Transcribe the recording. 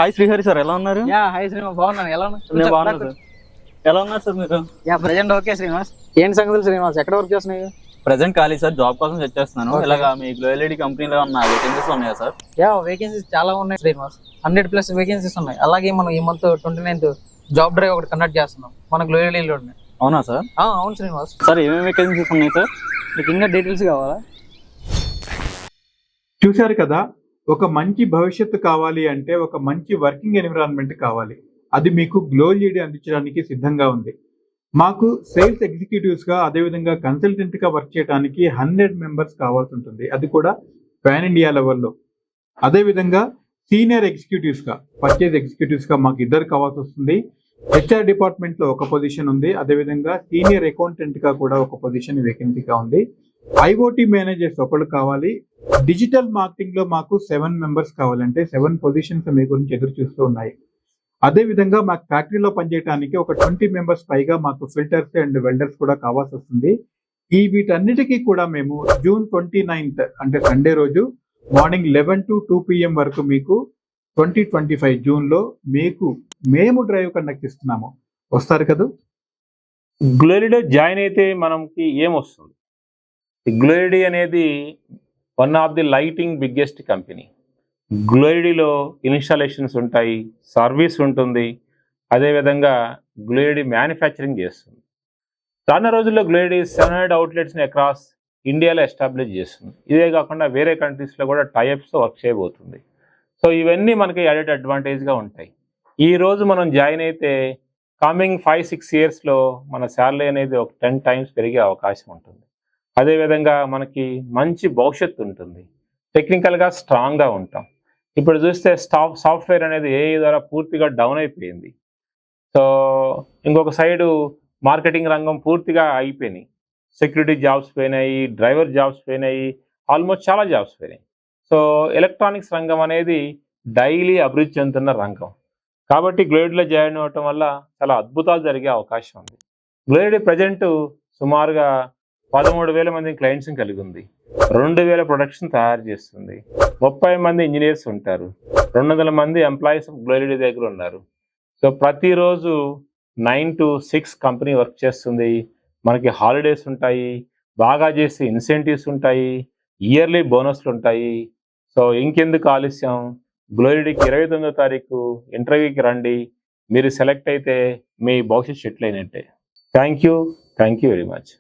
Hi Srihari sir, ఎలా ఉన్నారు? Hi Srinivas, బాగున్నాను. ఎలా నేను బాగున్నాను సార్. ఎలా ఉన్నారు సార్ మీరు? Present okay Srinivas. ఏంటి సంగతులు శ్రీనివాస్, ఎక్కడ వర్క్ చేస్తున్నాయి? ప్రెజెంట్ ఖాళీ సార్, జాబ్ కోసం సెట్ చేస్తున్నాను. ఇలాగా మీ గ్లోఎల్ఈడి కంపెనీలో ఉన్న వేకెన్సీస్ ఉన్నాయా సార్? వేకెన్సీస్ చాలా ఉన్నాయి శ్రీనివాస్, 100+ వేకెన్సీస్ ఉన్నాయి. అలాగే మనం ఈ మంత్ 29th జాబ్ డ్రైవ్ ఒకటి కండక్ట్ చేస్తున్నాం మన గ్లోఎల్ఈడిలో. అవునా సార్? అవును శ్రీనివాస్. సార్ ఏమేమి వేకెన్సీస్ ఉన్నాయి సార్? మీకు ఇంకా డీటెయిల్స్ కావాలా? చూశారు కదా, ఒక మంచి భవిష్యత్తు కావాలి అంటే ఒక మంచి వర్కింగ్ ఎన్విరాన్మెంట్ కావాలి. అది మీకు గ్లోఎల్ఈడి అందించడానికి సిద్ధంగా ఉంది. మాకు సేల్స్ ఎగ్జిక్యూటివ్స్ గా, అదేవిధంగా కన్సల్టెంట్ గా వర్క్ చేయడానికి 100 మెంబర్స్ కావాల్సి ఉంటుంది. అది కూడా పాన్ ఇండియా లెవెల్లో. అదేవిధంగా సీనియర్ ఎగ్జిక్యూటివ్స్ గా, పర్చేజ్ ఎగ్జిక్యూటివ్స్ గా మాకు 2 కావాల్సి వస్తుంది. హెచ్ఆర్ డిపార్ట్మెంట్ లో ఒక పొజిషన్ ఉంది. అదేవిధంగా సీనియర్ అకౌంటెంట్ గా కూడా ఒక పొజిషన్ వేకెన్సీగా ఉంది. ఐఓటీ మేనేజర్స్ ఒకళ్ళు కావాలి. డిజిటల్ మార్కెటింగ్ లో మాకు 7 మెంబర్స్ కావాలంటే 7 పొజిషన్స్ మీ గురించి ఎదురు చూస్తూ ఉన్నాయి. అదే విధంగా మాకు ఫ్యాక్టరీలో పనిచేయడానికి ఒక 20 మెంబర్స్ పైగా మాకు ఫిల్టర్స్ అండ్ వెల్డర్స్ కూడా కావాల్సి వస్తుంది. వీటన్నిటికీ కూడా మేము June 29th అంటే సండే రోజు మార్నింగ్ 11 to 2 PM వరకు మీకు 2025 జూన్లో మేము డ్రైవ్ కండక్ట్ ఇస్తున్నాము. వస్తారు కదా? గ్లోఎల్ఈడి జాయిన్ అయితే మనకి ఏమొస్తుంది? గ్లోఎల్ఈడి అనేది one of the lighting biggest company. గ్లోఎల్ఈడిలో ఇన్స్టాలేషన్స్ ఉంటాయి, సర్వీస్ ఉంటుంది, అదేవిధంగా గ్లోఎల్ఈడి మ్యానుఫ్యాక్చరింగ్ చేస్తుంది. రానున్న రోజుల్లో గ్లోఎల్ఈడి 700 అవుట్లెట్స్ని అక్రాస్ ఇండియాలో ఎస్టాబ్లిష్ చేస్తుంది. ఇదే కాకుండా వేరే కంట్రీస్లో కూడా టైఅప్స్తో వర్క్ చేయబోతుంది. సో ఇవన్నీ మనకి యాడెడ్ అడ్వాంటేజ్గా ఉంటాయి. ఈరోజు మనం జాయిన్ అయితే కమింగ్ 5-6 ఇయర్స్లో మన శాలరీ అనేది ఒక 10 times పెరిగే అవకాశం ఉంటుంది. అదేవిధంగా మనకి మంచి భవిష్యత్తు ఉంటుంది. టెక్నికల్గా స్ట్రాంగ్గా ఉంటాం. ఇప్పుడు చూస్తే సాఫ్ట్వేర్ అనేది ఏఐ ద్వారా పూర్తిగా డౌన్ అయిపోయింది. సో ఇంకొక సైడు మార్కెటింగ్ రంగం పూర్తిగా అయిపోయినాయి. సెక్యూరిటీ జాబ్స్ పోయినాయి, డ్రైవర్ జాబ్స్ పోయినాయి, ఆల్మోస్ట్ చాలా జాబ్స్ పోయినాయి. సో ఎలక్ట్రానిక్స్ రంగం అనేది డైలీ అభివృద్ధి చెందుతున్న రంగం. కాబట్టి గ్లోఎల్ఈడిలో జాయిన్ అవ్వటం వల్ల చాలా అద్భుతాలు జరిగే అవకాశం ఉంది. గ్లోఎల్ఈడి ప్రజెంట్ సుమారుగా 13,000 మంది క్లయింట్స్ని కలిగి ఉంది. 2,000 ప్రొడక్ట్స్ని తయారు చేస్తుంది. 30 మంది ఇంజనీర్స్ ఉంటారు. 200 మంది ఎంప్లాయీస్ గ్లోఎల్ఈడి దగ్గర ఉన్నారు. సో ప్రతిరోజు 9 to 6 కంపెనీ వర్క్ చేస్తుంది. మనకి హాలిడేస్ ఉంటాయి, బాగా చేసి ఇన్సెంటివ్స్ ఉంటాయి, ఇయర్లీ బోనస్లు ఉంటాయి. సో ఇంకెందుకు ఆలస్యం, గ్లోఎల్ఈడికి 29వ తారీఖు ఇంటర్వ్యూకి రండి. మీరు సెలెక్ట్ అయితే మీ భవిష్యత్తు సెటిల్ అయినట్టే. Thank you very much.